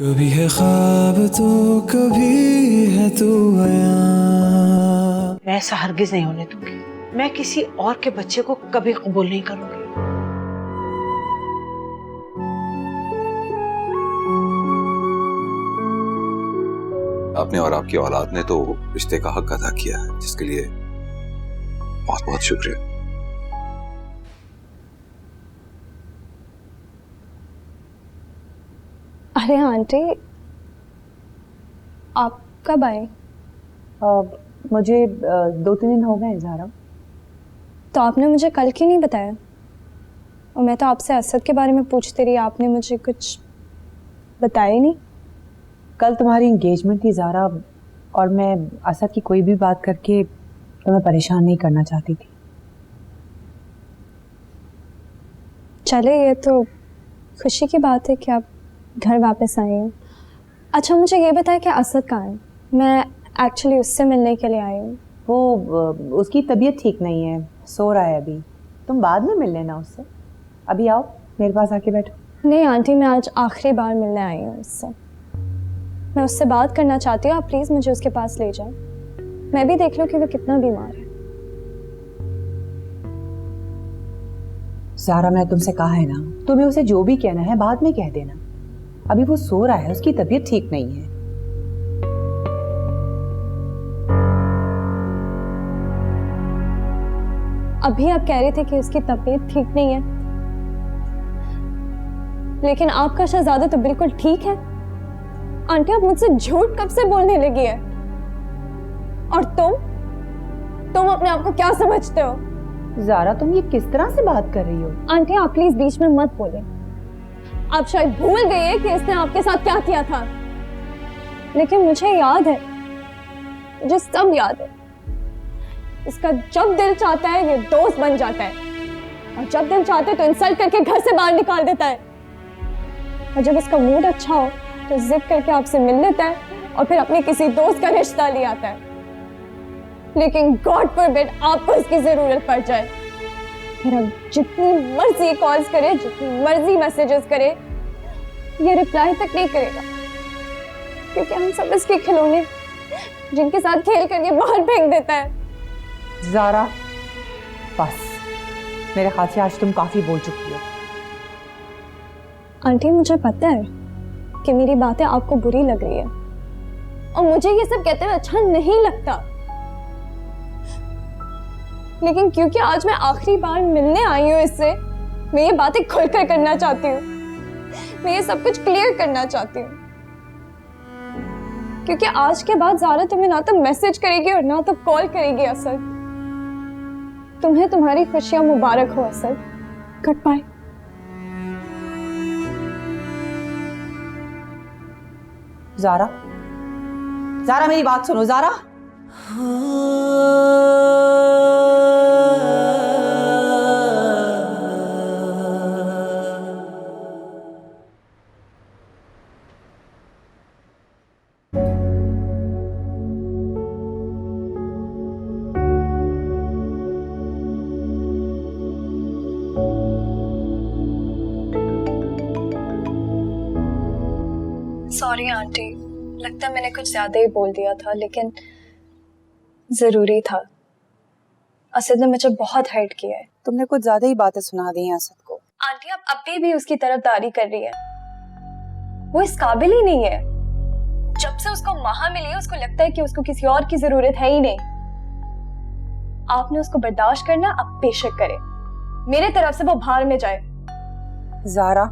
कभी है ख्वाब तो कभी है तू आया। मैं ऐसा हरगिज नहीं होने दूंगी। मैं किसी और के बच्चे को कभी कबूल नहीं करूंगी। आपने और आपकी औलाद ने तो रिश्ते का हक अदा किया है, जिसके लिए बहुत बहुत शुक्रिया। अरे आंटी, आप कब आए? मुझे 2-3 दिन हो गए ज़ारा। तो आपने मुझे कल क्यों नहीं बताया? और मैं तो आपसे असद के बारे में पूछती रही, आपने मुझे कुछ बताया ही नहीं। कल तुम्हारी एंगेजमेंट थी ज़ारा, और मैं असद की कोई भी बात करके तुम्हें परेशान नहीं करना चाहती थी। चले, ये तो खुशी की बात है कि आप घर वापस आए हैं। अच्छा, मुझे ये बताया कि असद कहाँ है? मैं एक्चुअली उससे मिलने के लिए आई हूँ। वो उसकी तबीयत ठीक नहीं है, सो रहा है अभी। तुम बाद में मिल लेना उससे। अभी आओ मेरे पास आके बैठो। नहीं आंटी, मैं आज आखिरी बार मिलने आई हूँ उससे। मैं उससे बात करना चाहती हूँ, आप प्लीज़ मुझे उसके पास ले जाओ। मैं भी देख लूँ कि वो कितना बीमार है। ज़ारा, मैंने तुमसे कहा है ना, तुम्हें उसे जो भी कहना है बाद में कह देना। अभी वो सो रहा है, उसकी तबीयत ठीक नहीं है। अभी आप कह रहे थे कि उसकी तबीयत ठीक नहीं है, लेकिन आपका शहजादा तो बिल्कुल ठीक है। आंटी, आप मुझसे झूठ कब से बोलने लगी है? और तुम अपने आप को क्या समझते हो? ज़ारा, तुम ये किस तरह से बात कर रही हो? आंटी, आप प्लीज बीच में मत बोले। आप शायद भूल गई है कि इसने आपके साथ क्या किया था, लेकिन मुझे याद है, मुझे सब याद है। इसका जब दिल चाहता है ये दोस्त बन जाता है, और जब दिल चाहता है तो इंसल्ट करके घर से बाहर निकाल देता है, और जब इसका मूड अच्छा हो तो जिद करके आपसे मिल लेता है और फिर अपने किसी दोस्त का रिश्ता ले आता है। लेकिन गॉड फॉरबिड आपको इसकी जरूरत पड़ जाए, फिर अब जितनी मर्जी कॉल्स करे, जितनी मर्जी मैसेजेस करे, ये रिप्लाई तक नहीं करेगा, क्योंकि हम सब इसके खिलौने जिनके साथ खेल कर ये बाहर फेंक देता है। ज़ारा, बस, मेरे ख्याल से आज तुम काफी बोल चुकी हो। आंटी, मुझे पता है कि मेरी बातें आपको बुरी लग रही है, और मुझे ये सब कहते हुए अच्छा नहीं लगता, लेकिन क्योंकि आज मैं आखिरी बार मिलने आई हूँ इससे, मैं ये बातें खुलकर करना चाहती हूँ। मैं ये सब कुछ क्लियर करना चाहती हूँ, क्योंकि आज के बाद ज़ारा तुम्हें ना तो मैसेज करेगी और ना तो कॉल करेगी। असद, तुम्हें तुम्हारी खुशियां मुबारक हो असद। Good bye. ज़ारा, ज़ारा, मेरी बात सुनो ज़ारा। सॉरी आंटी, लगता है मैंने कुछ ज्यादा ही बोल दिया था, लेकिन जरूरी था। असद ने मुझे बहुत हर्ट किया है। तुमने कुछ ज्यादा ही बातें सुना दी हैं असद को। आंटी, आप अभी भी उसकी तरफदारी कर रही है। वो इस काबिल ही नहीं है। जब से उसको माँ मिली है, उसको लगता है कि उसको किसी और की जरूरत है ही नहीं। आपने उसको बर्दाश्त करना, अब बेशक करे। मेरे तरफ से वो बाहर में जाए। ज़ारा,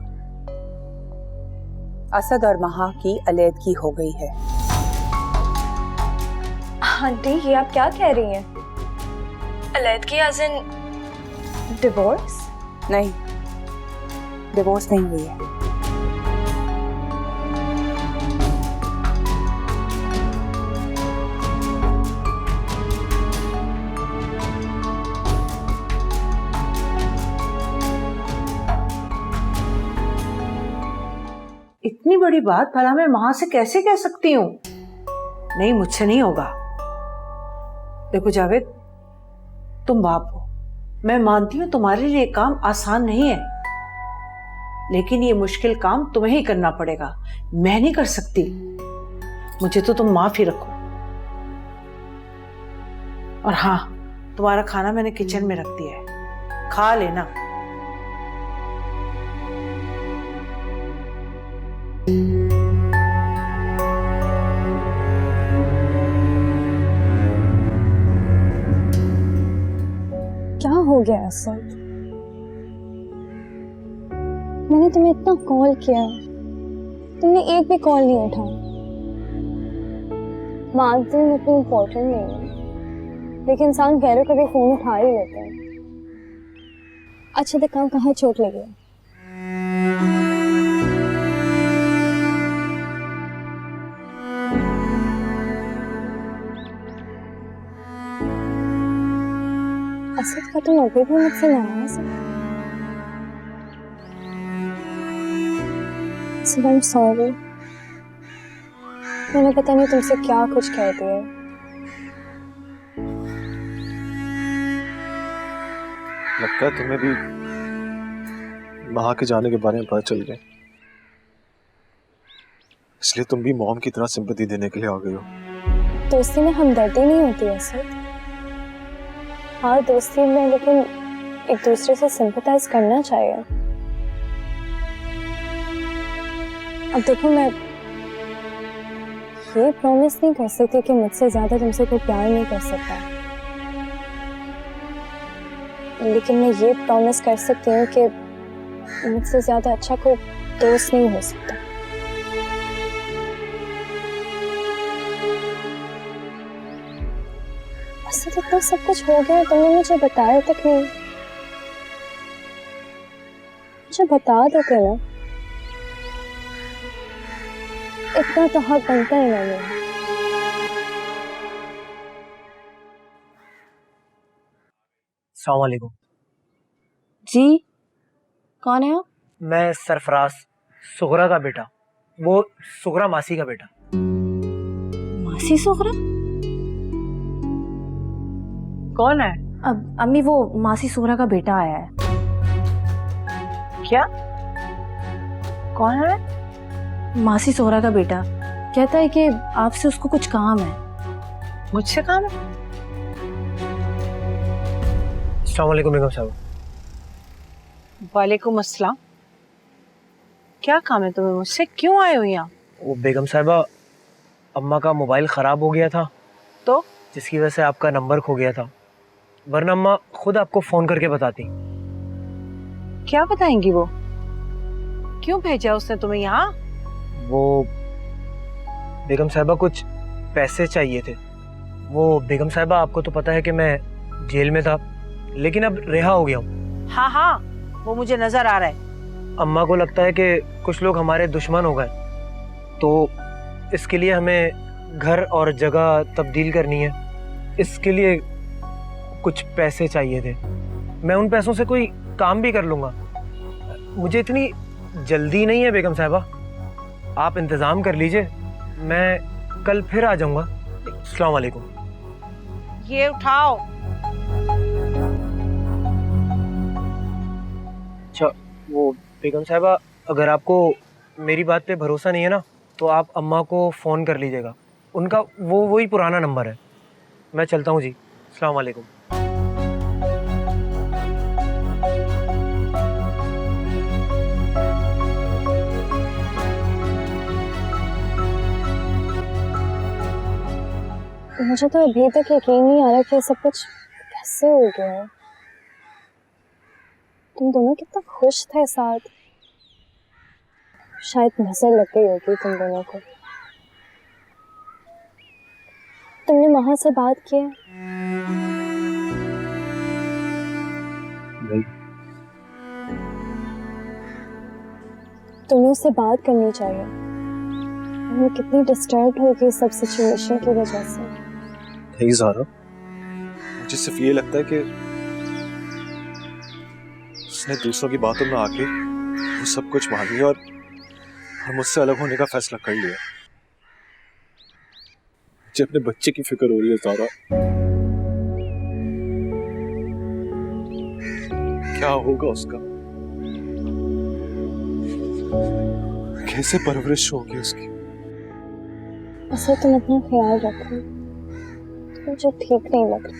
असद और महा की अलैदगी हो गई है। आंटी, ये आप क्या कह रही हैं? अलैदगी एज़ इन डिवोर्स? नहीं, डिवोर्स नहीं हुई है। इतनी बड़ी बात भला मैं मां से कैसे कह सकती हूँ? नहीं, मुझसे नहीं होगा। देखो जावेद, तुम बाप हो, मैं मानती हूँ तुम्हारे लिए काम आसान नहीं है, लेकिन ये मुश्किल काम तुम्हें ही करना पड़ेगा, मैं नहीं कर सकती। मुझे तो तुम माफ ही रखो। और हाँ, तुम्हारा खाना मैंने किचन में रख दिया है, खा लेना। क्या हो गया असद? मैंने तुम्हें इतना कॉल किया, तुमने एक भी कॉल नहीं उठाया। मानती हूँ इतनी इम्पोर्टेंट नहीं है, लेकिन इंसान गैरों का भी फोन उठा ही लेते हैं। अच्छा देखा कहाँ चोट लगी है? असद का तुम अभी भी मुझसे नाराज हो? Asad, I'm sorry। मैंने पता नहीं तुमसे क्या कुछ कह दिया। लगता है तुम्हें भी वहां के जाने के बारे में पता चल गया, इसलिए तुम भी मॉम की तरह सिंपैथी देने के लिए आ गई हो। दोस्ती में हमदर्दी नहीं होती असद। हाँ दोस्ती में, लेकिन एक दूसरे से सिंपैथाइज करना चाहिए। अब देखो, मैं ये प्रॉमिस नहीं कर सकती कि मुझसे ज्यादा तुमसे कोई प्यार नहीं कर सकता, लेकिन मैं ये प्रॉमिस कर सकती हूँ कि मुझसे ज्यादा अच्छा कोई दोस्त नहीं हो सकता। असद, इतना सब कुछ हो गया, तुमने मुझे बताया तक नहीं। मुझे बता दोगे ना? इतना तो हक बनता है मैंने। अस्सलाम वालेकुम। जी, कौन है आप? मैं सरफराज, सुगरा का बेटा। वो सुगरा मासी का बेटा। मासी सुगरा? कौन है? अब अम्मी, वो मासी सुगरा का बेटा आया है। क्या? कौन है? मासी सुगरा का बेटा कहता है कि आपसे उसको कुछ काम है। मुझसे काम है? अस्सलाम वालेकुम बेगम साहब। वालेकुम अस्सलाम। क्या काम है तुम्हें मुझसे? क्यों आए हो यहाँ? वो बेगम साहिबा, अम्मा का मोबाइल ख़राब हो गया था, तो जिसकी वजह से आपका नंबर खो गया था, वरना अम्मा खुद आपको फ़ोन करके बताती। क्या बताएंगी वो? क्यों भेजा उसने तुम्हें यहाँ? वो बेगम साहिबा, कुछ पैसे चाहिए थे। वो बेगम साहिबा, आपको तो पता है कि मैं जेल में था, लेकिन अब रिहा हो गया हूँ। हाँ हाँ, वो मुझे नजर आ रहा है। अम्मा को लगता है कि कुछ लोग हमारे दुश्मन हो गए, तो इसके लिए हमें घर और जगह तब्दील करनी है। इसके लिए कुछ पैसे चाहिए थे। मैं उन पैसों से कोई काम भी कर लूँगा। मुझे इतनी जल्दी नहीं है बेगम साहिबा, आप इंतज़ाम कर लीजिए, मैं कल फिर आ जाऊँगा। अस्सलाम वालेकुम। ये उठाओ। अच्छा, वो बेगम साहिबा, अगर आपको मेरी बात पे भरोसा नहीं है ना, तो आप अम्मा को फ़ोन कर लीजिएगा। उनका वही पुराना नंबर है। मैं चलता हूँ जी। अस्सलाम वालेकुम। मुझे तो अभी तक यकीन नहीं आ रहा कि सब कुछ कैसे हो गया है। तुम दोनों कितना खुश थे साथ। शायद नजर लग गई होगी तुम दोनों को। तुमने वहां से बात की है? नहीं। तुम्हें उससे बात करनी चाहिए। वो कितनी डिस्टर्ब होगी सब सिचुएशन की वजह से। नहीं ज़ारा, मुझे सिर्फ ये लगता है कि उसने दूसरों की बातों में आके वो सब कुछ मान लिया और मुझसे अलग होने का फैसला कर लिया। मुझे अपने बच्चे की फिक्र हो रही है ज़ारा। क्या होगा उसका? कैसे परवरिश होगी उसकी। असद तुम अपना ख्याल रखो, मुझे ठीक नहीं लग रहा।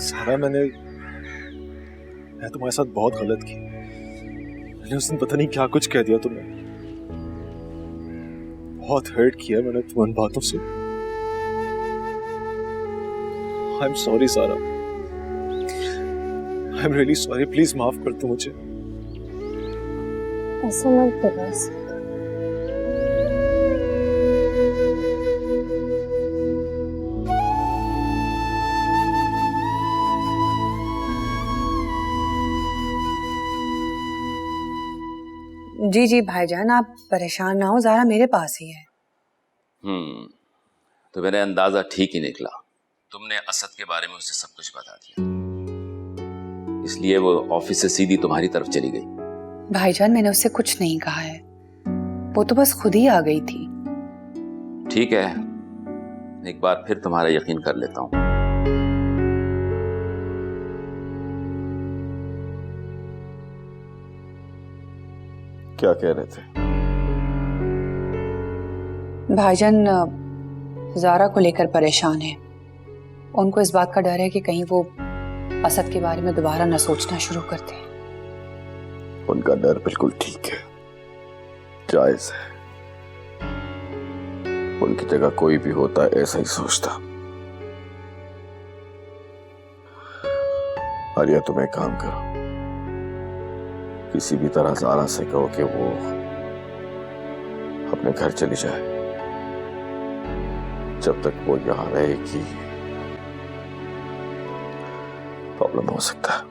सारा मैं तुम्हारे साथ बहुत गलत की। मैंने उस दिन पता नहीं क्या कुछ कह दिया तुम्हें, बहुत हर्ट किया मैंने तुम उन बातों से। आई एम सॉरी सारा, I am really sorry, please माफ कर दो मुझे। ऐसा मत करो असद। जी जी भाईजान, आप परेशान ना हो, ज़ारा मेरे पास ही है। तो मेरा अंदाजा ठीक ही निकला। तुमने असद के बारे में उसे सब कुछ बता दिया, इसलिए वो ऑफिस से सीधी तुम्हारी तरफ चली गई। भाईजान मैंने उससे कुछ नहीं कहा है, वो तो बस खुद ही आ गई थी। ठीक है, एक बार फिर तुम्हारा यकीन कर लेता हूं। क्या कह रहे थे? भाईजान ज़ारा को लेकर परेशान है। उनको इस बात का डर है कि कहीं वो असद के बारे में दोबारा न सोचना शुरू करते हैं। उनका डर बिल्कुल ठीक है, जायज है। उनकी जगह कोई भी होता ऐसा ही सोचता। आलिया तुम एक काम करो, किसी भी तरह ज़ारा से कहो कि वो अपने घर चली जाए। जब तक वो यहां रहेगी प्रॉब्लम हो सकता है।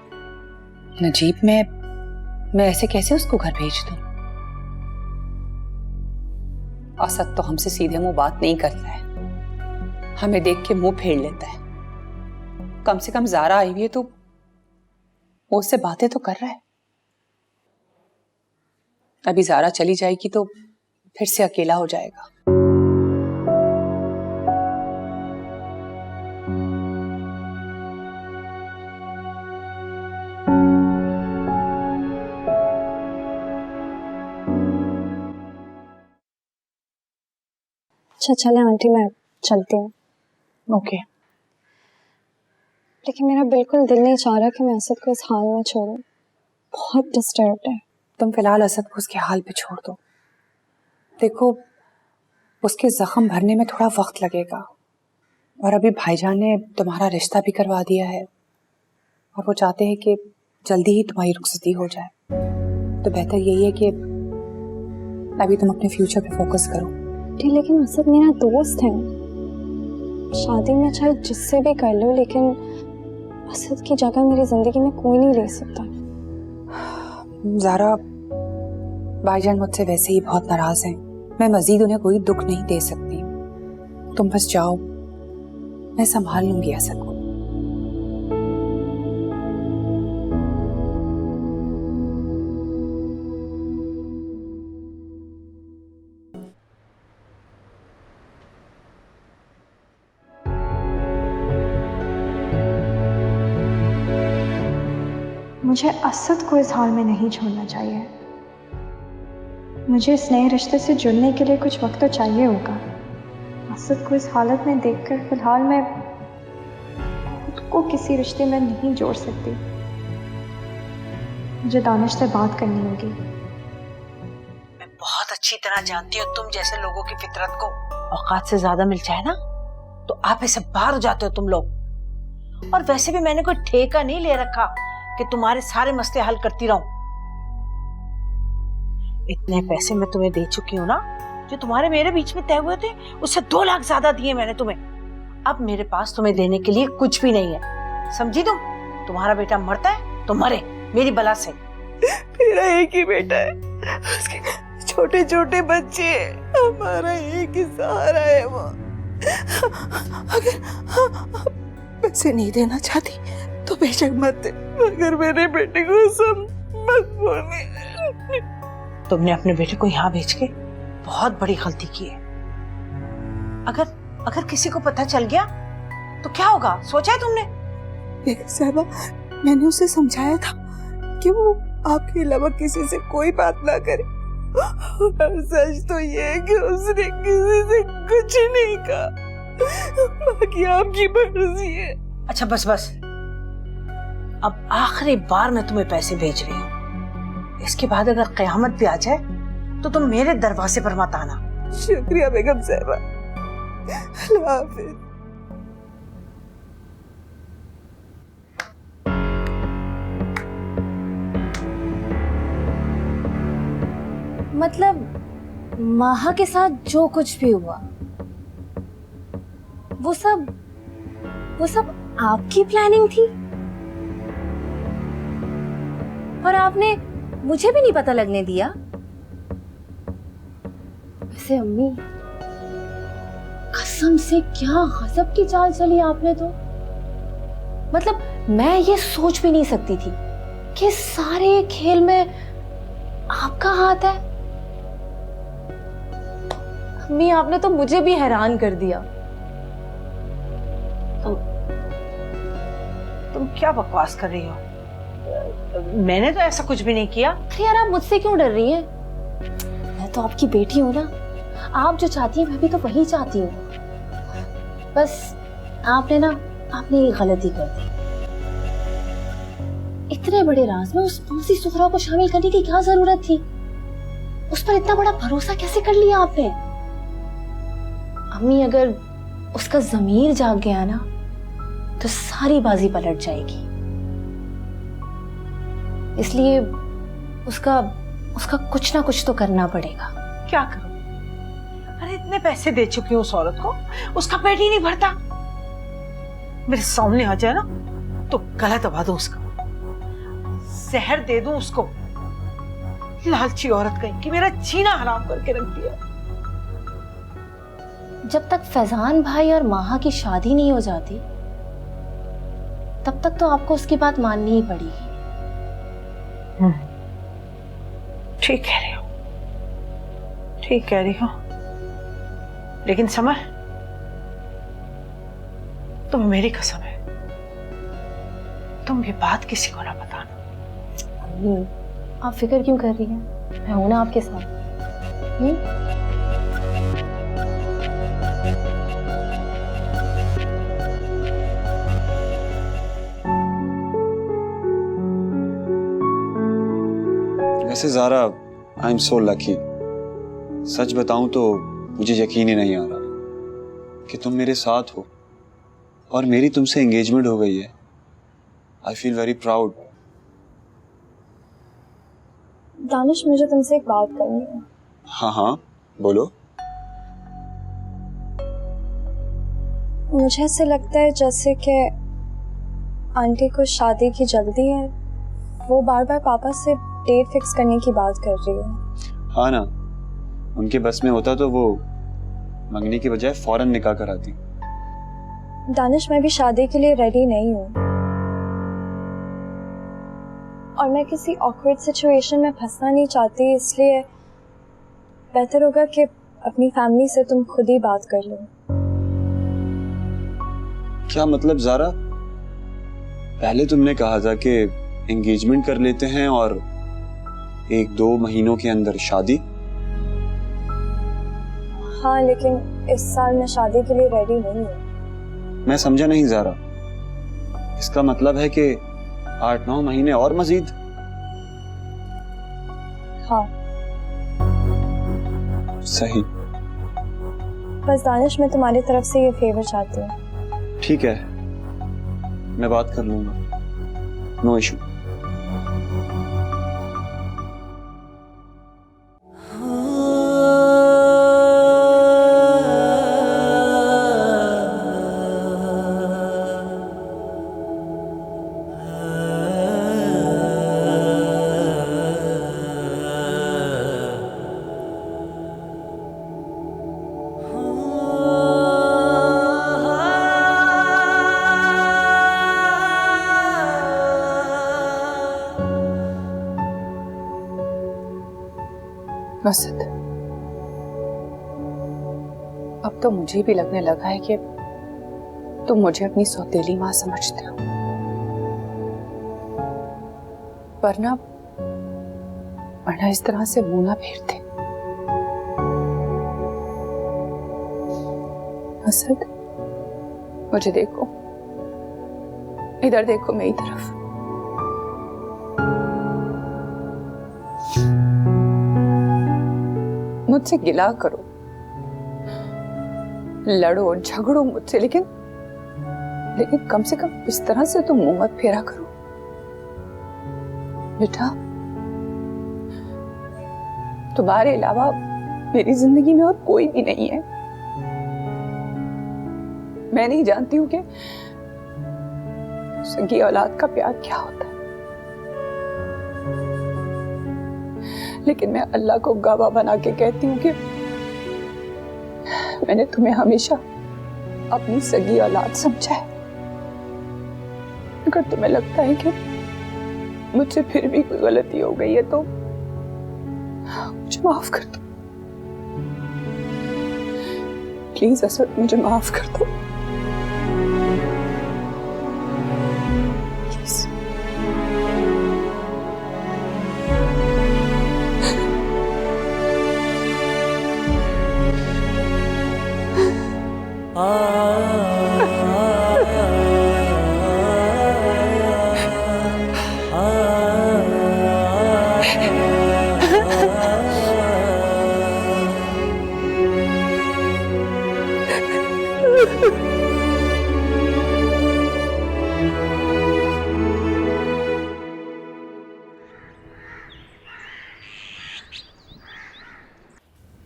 नजीब, मैं ऐसे कैसे उसको घर भेज दूं? असद तो हमसे सीधे मुंह बात नहीं करता है, हमें देख के मुंह फेर लेता है। कम से कम ज़ारा आई हुई है तो वो उससे बातें तो कर रहा है। अभी ज़ारा चली जाएगी तो फिर से अकेला हो जाएगा। अच्छा चले आंटी, मैं चलती हूँ। ओके। लेकिन मेरा बिल्कुल दिल नहीं चाह रहा कि मैं असद को इस हाल में छोड़ूं। बहुत डिस्टर्ब्ड है। तुम फिलहाल असद को उसके हाल पे छोड़ दो। देखो, उसके जख्म भरने में थोड़ा वक्त लगेगा, और अभी भाईजान ने तुम्हारा रिश्ता भी करवा दिया है और वो चाहते हैं कि जल्दी ही तुम्हारी रुखसती हो जाए। तो बेहतर यही है कि अभी तुम अपने फ्यूचर पे फोकस करो। ठीक, लेकिन असद मेरा दोस्त है। शादी में चाहे जिससे भी कर लो, लेकिन असद की जगह मेरी जिंदगी में कोई नहीं ले सकता। ज़ारा, भाईजान मुझसे वैसे ही बहुत नाराज हैं। मैं मजीद उन्हें कोई दुख नहीं दे सकती। तुम बस जाओ, मैं संभाल लूंगी असद को। मुझे असद को इस हाल में नहीं छोड़ना चाहिए। मुझे इस नए रिश्ते से जुड़ने के लिए कुछ वक्त तो चाहिए होगा। असद को इस हालत में देखकर फिलहाल मैं खुद को किसी रिश्ते में नहीं जोड़ सकती। मुझे दानिश से बात करनी होगी। मैं बहुत अच्छी तरह जानती हूँ तुम जैसे लोगों की फितरत को। औकात से ज्यादा मिल जाए ना तो आप ऐसे बाहर हो जाते हो तुम लोग। और वैसे भी मैंने कोई ठेका नहीं ले रखा कि तुम्हारे सारे मसले हल करती रहूं। इतने पैसे मैं तुम्हें दे चुकी हूँ ना, जो तुम्हारे मेरे बीच में तय हुए थे, उससे 2 लाख ज्यादा दिए मैंने तुम्हें। अब मेरे पास तुम्हें देने के लिए कुछ भी नहीं है, समझी तुम? तुम्हारा बेटा मरता है तो मरे, मेरी बला से। मेरा एक ही बेटा है, उसके छोटे छोटे बच्चे हैं, हमारा एक ही सहारा है वो। अगर पैसे नहीं देना चाहती तो बेशक मत दे, मगर मेरे बेटे को सब मत बोलने। तुमने अपने बेटे को यहाँ भेज के बहुत बड़ी गलती की है। अगर किसी को पता चल गया तो क्या होगा, सोचा है तुमने? साहबा, मैंने उसे समझाया था कि वो आपके अलावा किसी से कोई बात ना करे। और सच तो ये है कि उसने किसी से कुछ नहीं कहा, बाकी आपकी मर्जी है। अच्छा बस बस, अब आखिरी बार मैं तुम्हें पैसे भेज रही हूँ। इसके बाद अगर कयामत भी आ जाए तो तुम मेरे दरवाजे पर मत आना। शुक्रिया बेगम साहबा, अल्लाह हाफिज। मतलब माहा के साथ जो कुछ भी हुआ वो सब आपकी प्लानिंग थी और आपने मुझे भी नहीं पता लगने दिया। वैसे अम्मी, कसम से क्या गजब की चाल चली आपने तो। मतलब मैं ये सोच भी नहीं सकती थी कि सारे खेल में आपका हाथ है। अम्मी, आपने तो मुझे भी हैरान कर दिया। तुम क्या बकवास कर रही हो? मैंने तो ऐसा कुछ भी नहीं किया। अरे यार, आप मुझसे क्यों डर रही हैं? मैं तो आपकी बेटी हूं ना। आप जो चाहती हैं मैं भी तो वही चाहती हूँ। बस आपने ये गलती कर दी। इतने बड़े राज में उस मौसी सुहरा को शामिल करने की क्या जरूरत थी? उस पर इतना बड़ा भरोसा कैसे कर लिया आपने? अम्मी, अगर उसका ज़मीर जाग गया ना तो सारी बाजी पलट जाएगी। इसलिए उसका कुछ ना कुछ तो करना पड़ेगा। क्या करूं? अरे इतने पैसे दे चुकी हूँ उस औरत को, उसका पेट ही नहीं भरता। मेरे सामने आ जाए ना तो गला दबा दूं उसका, जहर दे दूं उसको। लालची औरत कहीं कि मेरा जीना हराम करके रख दिया। जब तक फैजान भाई और माहा की शादी नहीं हो जाती तब तक तो आपको उसकी बात माननी ही पड़ेगी। ठीक कह रही हो, ठीक कह रही हो, लेकिन समर, तुम मेरी कसम है, तुम ये बात किसी को ना बताना। आप फिक्र क्यों कर रही हैं? मैं हूं ना आपके साथ। वैसे Zara, I am so lucky. सच बताऊं तो मुझे यकीन ही नहीं आ रहा कि तुम मेरे साथ हो और मेरी तुमसे एंगेजमेंट हो गई है। I feel very proud. Danish, मुझे तुमसे एक बात करनी है। हाँ हाँ, बोलो। मुझे ऐसे लगता है जैसे कि आंटी को शादी की जल्दी है। वो बार बार पापा से डेट फिक्स करने की बात कर रही है। हाँ ना, उनके बस में होता तो वो मंगनी के बजाय फौरन निकाह कराती। दानिश, मैं भी शादी के लिए रेडी नहीं हूँ और मैं किसी ऑकवर्ड सिचुएशन में फंसना नहीं चाहती, इसलिए बेहतर होगा कि अपनी फैमिली से तुम खुद ही बात कर लो। क्या मतलब ज़ारा? पहले तुमने कहा था कि एंगेजमेंट कर लेते हैं और 1-2 महीनों के अंदर शादी। हाँ, लेकिन इस साल मैं शादी के लिए रेडी नहीं हूँ। मैं समझा नहीं ज़ारा। इसका मतलब है कि 8-9 महीने और मजीद? हाँ। सही। बस दानिश, मैं तुम्हारी तरफ से ये फेवर चाहती हूँ। ठीक है, मैं बात कर लूंगा, नो इशू। मसद, अब तो मुझे भी लगने लगा है कि तुम मुझे अपनी सौतेली माँ समझते हो। वरना वरना इस तरह से मुंह ना फेरते। असद, मुझे देखो, इधर देखो मेरी तरफ। मुझसे गिला करो, लड़ो झगड़ो मुझसे, लेकिन कम से कम इस तरह से तो मुंह मत फेरा करो। बेटा, तुम्हारे अलावा मेरी जिंदगी में और कोई भी नहीं है। मैं नहीं जानती हूँ कि सगी औलाद का प्यार क्या होता है, लेकिन मैं अल्लाह को गवाह बना के कहती हूँ कि मैंने तुम्हें हमेशा अपनी सगी औलाद समझा है। अगर तुम्हें लगता है कि मुझसे फिर भी कोई गलती हो गई है तो मुझे माफ कर दो। प्लीज असद, मुझे माफ कर दो प्लीज।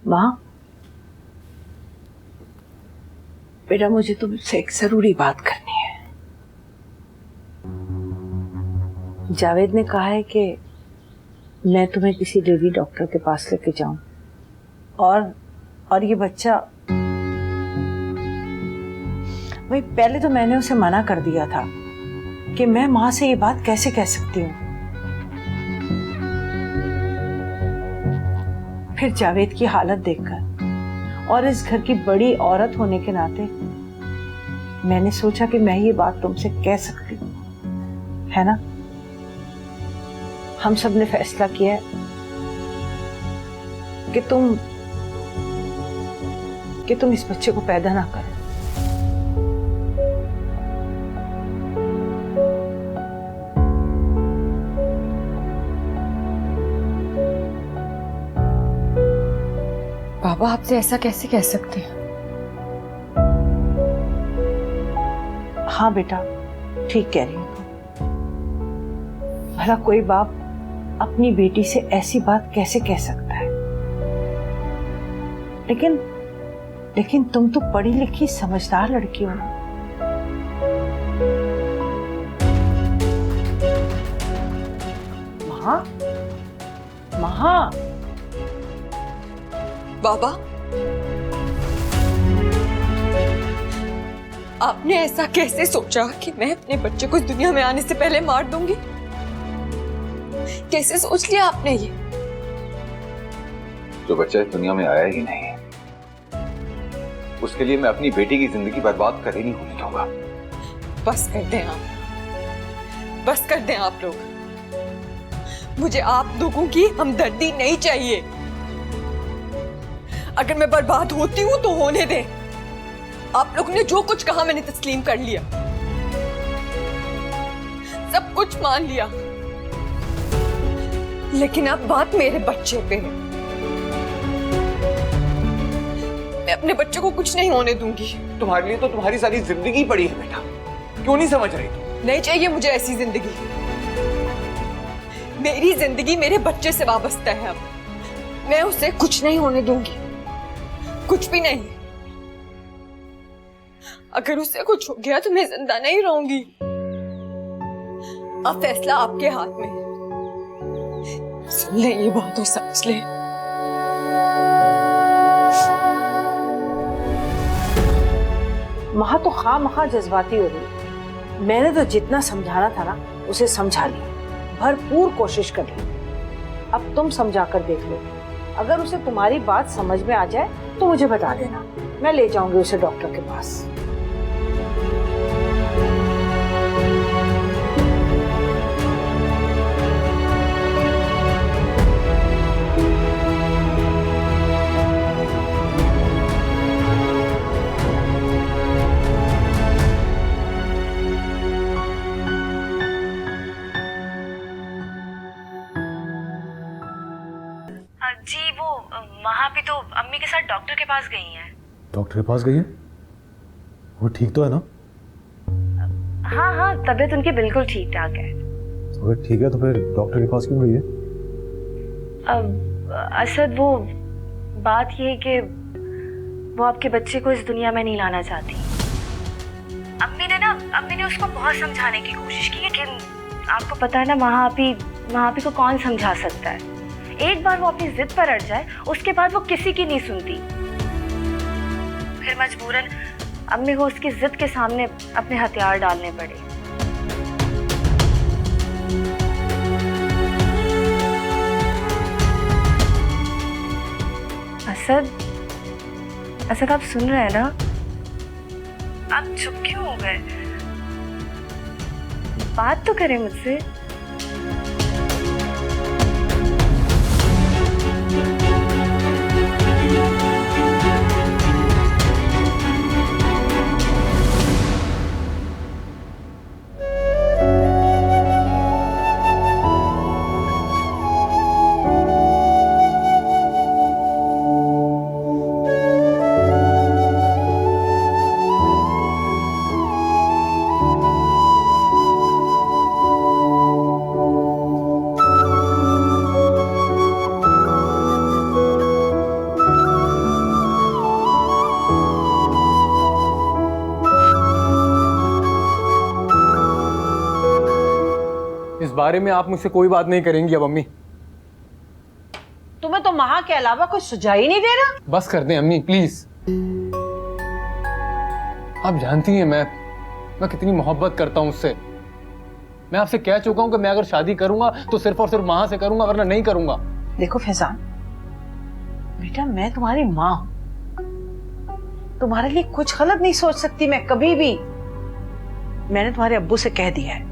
माँ, बेटा मुझे तुमसे एक जरूरी बात करनी है। जावेद ने कहा है कि मैं तुम्हें किसी लेडी डॉक्टर के पास लेके जाऊं और ये बच्चा, भाई पहले तो मैंने उसे मना कर दिया था कि मैं माँ से ये बात कैसे कह सकती हूँ। फिर जावेद की हालत देखकर और इस घर की बड़ी औरत होने के नाते मैंने सोचा कि मैं ये बात तुमसे कह सकती हूँ, है ना। हम सब ने फैसला किया है कि तुम इस बच्चे को पैदा ना करो। बाबा, आपसे ऐसा कैसे कह सकते हैं? हाँ बेटा, ठीक कह रही हो तुम। भला कोई बाप अपनी बेटी से ऐसी बात कैसे कह सकता है। लेकिन तुम तो पढ़ी लिखी समझदार लड़की हो ना। महा बाबा, आपने ऐसा कैसे सोचा कि मैं अपने बच्चे को इस दुनिया में आने से पहले मार दूंगी? कैसे सोच लिया आपने ये? जो बच्चा इस दुनिया में आया ही नहीं, उसके लिए मैं अपनी बेटी की जिंदगी बर्बाद कर ही नहीं होने दूंगा। बस कर दें आप, बस कर दें आप लोग। मुझे आप लोगों की हमदर्दी नहीं चाहिए। अगर मैं बर्बाद होती हूं तो होने दें। आप लोगों ने जो कुछ कहा मैंने तस्लीम कर लिया, सब कुछ मान लिया, लेकिन अब बात मेरे बच्चे पे है। मैं अपने बच्चे को कुछ नहीं होने दूंगी। तुम्हारे लिए तो तुम्हारी सारी जिंदगी पड़ी है बेटा, क्यों नहीं समझ रही तुम? नहीं चाहिए मुझे ऐसी जिंदगी। मेरी जिंदगी मेरे बच्चे से वाबस्ता है। अब मैं उसे कुछ नहीं होने दूंगी, कुछ भी नहीं। अगर उससे कुछ हो गया तो मैं जिंदा नहीं रहूंगी। अब फैसला आपके हाथ में है। सुन ले ये बात और समझ ले। महा तो खामखा जज्बाती हो रही। मैंने तो जितना समझाना था ना उसे समझा लिया, भरपूर कोशिश कर ली। अब तुम समझा कर देख लो, अगर उसे तुम्हारी बात समझ में आ जाए तो मुझे बता देना, मैं ले जाऊंगी उसे डॉक्टर के पास। जी वो महा भी तो अम्मी के साथ डॉक्टर के पास गई हैं। डॉक्टर के पास गई है? वो ठीक तो है ना? हाँ हाँ, तबीयत उनकी बिल्कुल ठीक ठाक है। अगर ठीक है तो फिर डॉक्टर के पास क्यों गई है? असद वो बात ये है कि वो आपके बच्चे को इस दुनिया में नहीं लाना चाहती। अम्मी ने उसको बहुत समझाने की कोशिश की, लेकिन आपको पता है ना महापी को कौन समझा सकता है। एक बार वो अपनी जिद पर अड़ जाए उसके बाद वो किसी की नहीं सुनती। फिर मजबूरन अम्मी को उसकी जिद के सामने अपने हथियार डालने पड़े। असद आप सुन रहे हैं ना? आप चुप क्यों हो गए? बात तो करें मुझसे। इस बारे में आप मुझसे कोई बात नहीं करेंगी अब अम्मी। तुम्हें तो महा के अलावा कोई सुझाव ही नहीं दे रहा। बस कर दें अम्मी प्लीज। आप जानती हैं मैं कितनी मोहब्बत करता हूं उससे। मैं आपसे कह चुका हूं कि मैं अगर शादी करूंगा तो सिर्फ और सिर्फ महा से करूंगा, वरना नहीं करूंगा। देखो फैजान बेटा, मैं तुम्हारी माँ हूं, तुम्हारे लिए कुछ गलत नहीं सोच सकती मैं कभी भी। मैंने तुम्हारे अब्बू से कह दिया है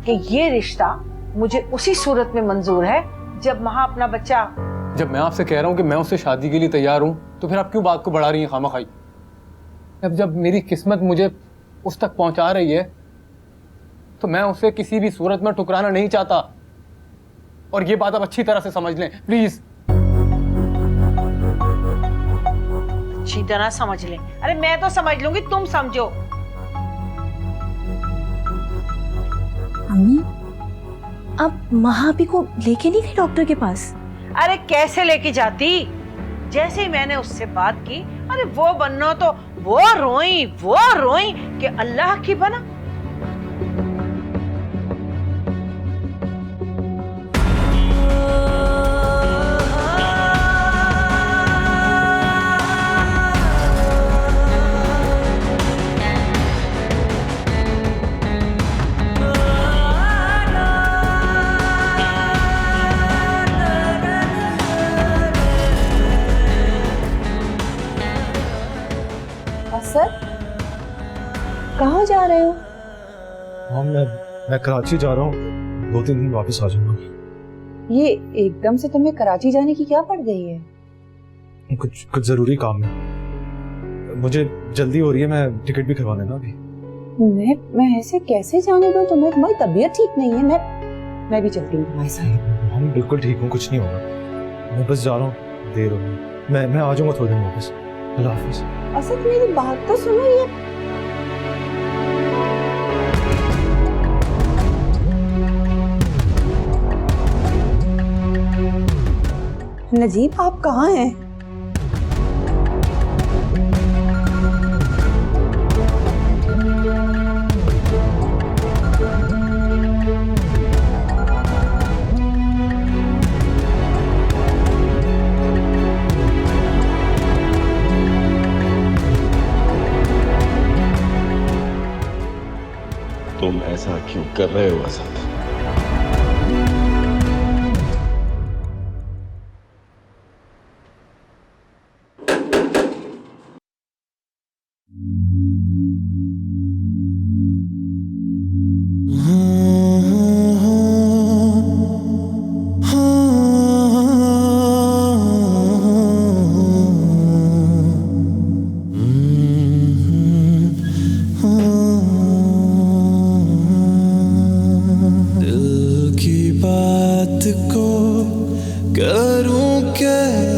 कि ये रिश्ता मुझे उसी सूरत में मंजूर है जब महा अपना बच्चा। जब मैं आपसे कह रहा हूं कि मैं उससे शादी के लिए तैयार हूं तो फिर आप क्यों बात को बढ़ा रही हैं खामखाई? जब मेरी किस्मत मुझे उस तक पहुंचा रही है तो मैं उसे किसी भी सूरत में ठुकराना नहीं चाहता। और ये बात आप अच्छी तरह से समझ लें प्लीज। अच्छी तरह समझ ले। अरे मैं तो समझ लूंगी, तुम समझो। अम्मी आप महापी को लेके नहीं गई डॉक्टर के पास? अरे कैसे लेके जाती? जैसे ही मैंने उससे बात की, अरे वो बन्नो तो वो रोई कि अल्लाह की बना। कहाँ जा रहे हो? हाँ मैं कराची जा रहा हूँ, 2-3 दिन वापस आ जाऊंगा। ये एकदम से तुम्हें कराची जाने की क्या पड़ गई है? कुछ जरूरी काम है, मुझे जल्दी हो रही है, मैं टिकट भी करवा लेना अभी। मैं ऐसे कैसे जाने दूं तुम्हें? तुम्हारी तबीयत ठीक नहीं है। मैं भी चलती हूँ तुम्हारे साथ। हम बिल्कुल ठीक हूँ, कुछ नहीं होगा। मैं बस जा रहा हूँ, देर हो गई। मैं आ जाऊंगा थोड़ी देर वापस। अल्लाह हाफिज। असद मेरी बात तो सुनो। ये नजीब आप कहाँ हैं? तुम ऐसा क्यों कर रहे हो असद?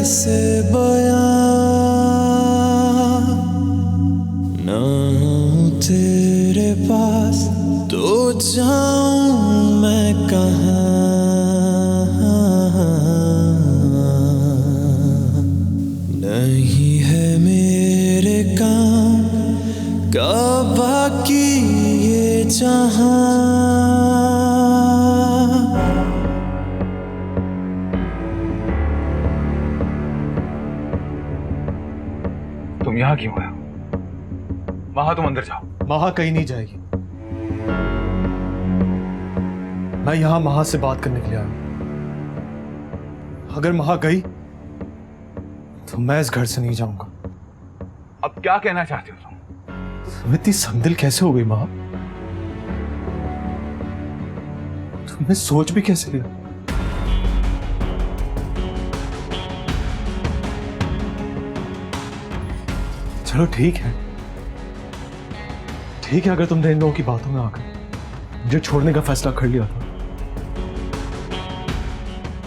कैसे बयां ना हूँ तेरे पास तो जाऊं मैं कहाँ, नहीं है मेरे काम का बाकी ये जहां। तुम यहाँ क्यों आए हो? महा तुम अंदर जाओ। महा कहीं नहीं जाएगी। मैं यहां महा से बात करने के लिए आया हूं। अगर महा गई तो मैं इस घर से नहीं जाऊंगा। अब क्या कहना चाहते हो तुम? तुम इतनी संदिल कैसे हो गई महा? तुमने सोच भी कैसे लिया? चलो ठीक है, अगर तुमने इन लोगों की बातों में आकर मुझे छोड़ने का फैसला कर लिया था,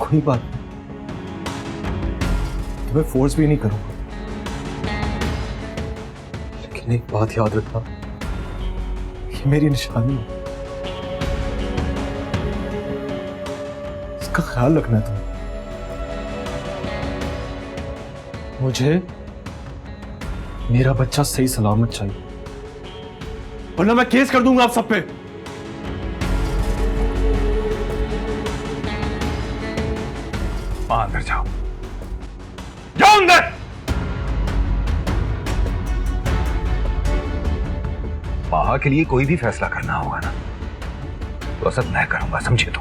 कोई बात नहीं, तुम्हें फोर्स भी नहीं करूंगा। लेकिन एक बात याद रखना, ये मेरी निशानी है, इसका ख्याल रखना है तुम्हें। मुझे मेरा बच्चा सही सलामत चाहिए, वरना मैं केस कर दूंगा आप सब पे। अंदर जाओ, जाओ अंदर। महा के लिए कोई भी फैसला करना होगा ना, तो असद मैं करूंगा, समझे तो?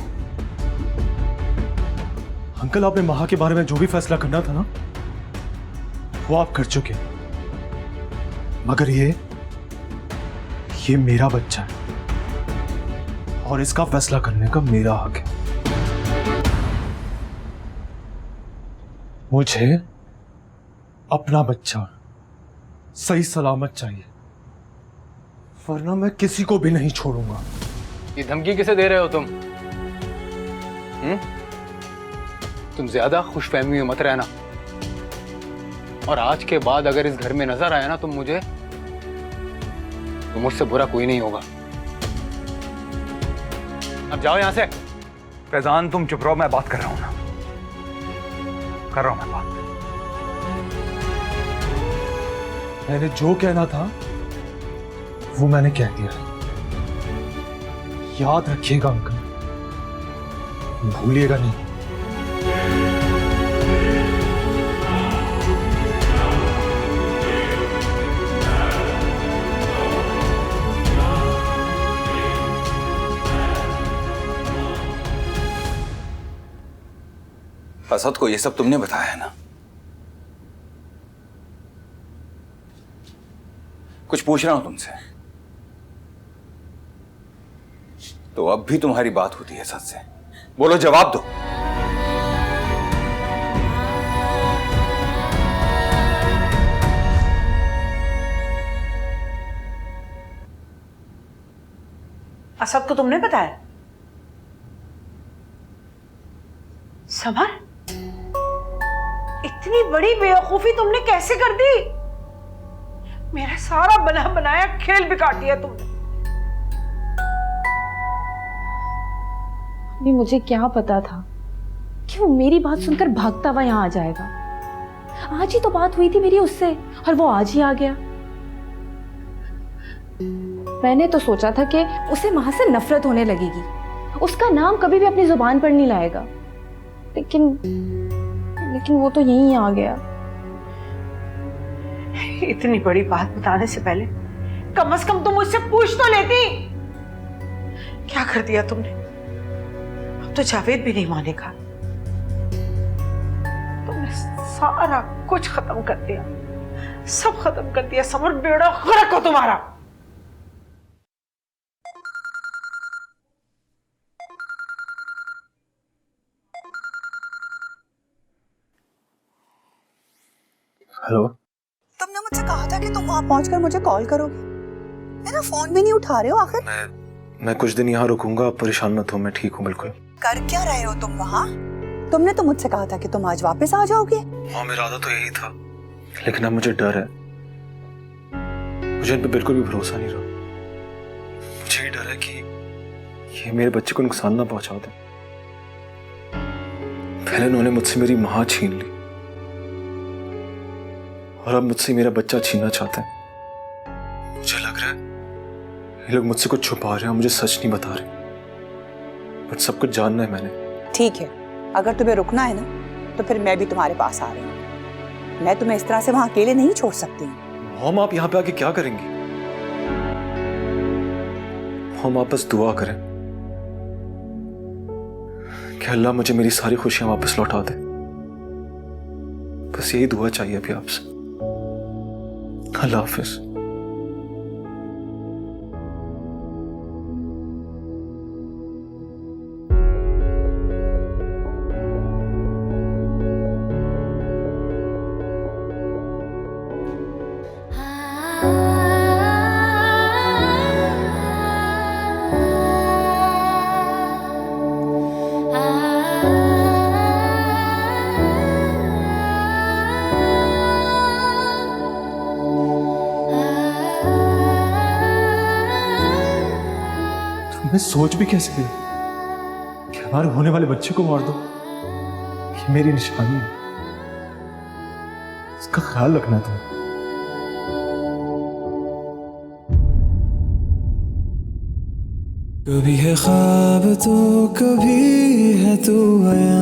अंकल, आपने महा के बारे में जो भी फैसला करना था ना, वो आप कर चुके, मगर ये मेरा बच्चा है और इसका फैसला करने का मेरा हक है। मुझे अपना बच्चा सही सलामत चाहिए, वरना मैं किसी को भी नहीं छोड़ूंगा। ये धमकी किसे दे रहे हो तुम? तुम ज्यादा खुशफहमी में मत रहना, और आज के बाद अगर इस घर में नजर आया ना तुम मुझे, तो मुझसे बुरा कोई नहीं होगा। अब जाओ यहां से। फैजान तुम चुप रहो, मैं बात कर रहा हूं ना, कर रहा हूं मैं बात। मैंने जो कहना था वो मैंने कह दिया। याद रखिएगा अंकल, भूलिएगा नहीं। असद को ये सब तुमने बताया है ना? कुछ पूछ रहा हूं तुमसे, तो अब भी तुम्हारी बात होती है असद से? बोलो, जवाब दो। असद को तुमने बताया? समर, इतनी बड़ी बेवकूफी तुमने कैसे कर दी? मेरा सारा बना बनाया खेल बिगाड़ दिया तुमने। मुझे क्या पता था कि वो मेरी बात सुनकर भागता हुआ यहाँ आ जाएगा। आज ही तो बात हुई थी मेरी उससे, और वो आज ही आ गया। मैंने तो सोचा था कि उसे वहां से नफरत होने लगेगी, उसका नाम कभी भी अपनी जुबान पर नहीं लाएगा, लेकिन वो तो यहीं आ गया। इतनी बड़ी बात बताने से पहले कम से कम तुम मुझसे पूछ तो लेती। क्या कर दिया तुमने? अब तो जावेद भी नहीं मानेगा। तुमने सारा कुछ खत्म कर दिया, सब खत्म कर दिया। समर, बेड़ा गर्क हो तुम्हारा। हेलो, तुमने मुझसे कहा था कि तुम वहां पहुंचकर मुझे कॉल करोगे। मेरा फोन भी नहीं उठा रहे हो आखिर। मैं कुछ दिन यहाँ रुकूंगा, आप परेशान मत हो, मैं ठीक हूँ बिल्कुल। कर क्या रहे हो तुम वहां? तुमने तो मुझसे कहा था कि तुम आज वापस आ जाओगे। हाँ, मेरा इरादा तो यही था, लेकिन अब मुझे डर है। मुझे इन पे बिल्कुल भी भरोसा नहीं रहा। मुझे ये डर है कि ये मेरे बच्चे को नुकसान ना पहुंचा दे। पहले उन्होंने मुझसे मेरी मां छीन ली और अब मुझसे मेरा बच्चा छीनना चाहते हैं। मुझे लग रहा है ये लोग मुझसे कुछ छुपा रहे हैं, मुझे सच नहीं बता रहे, बट सब कुछ जानना है मैंने। ठीक है, अगर तुम्हें रुकना है ना तो फिर मैं भी तुम्हारे पास आ रही हूँ। मैं तुम्हें इस तरह से वहां अकेले नहीं छोड़ सकती। मॉम, आप यहाँ पे आके क्या करेंगी? मॉम, आप बस दुआ करें कि अल्लाह मुझे मेरी सारी खुशियां वापस लौटा दे। बस यही दुआ चाहिए अभी आपसे। अल्लाह हाफिज। मैं सोच भी कैसे गई कि हमारे होने वाले बच्चे को मार दो। ये मेरी निशानी है, इसका ख्याल रखना था। कभी है ख्वाब तो कभी है तू आया।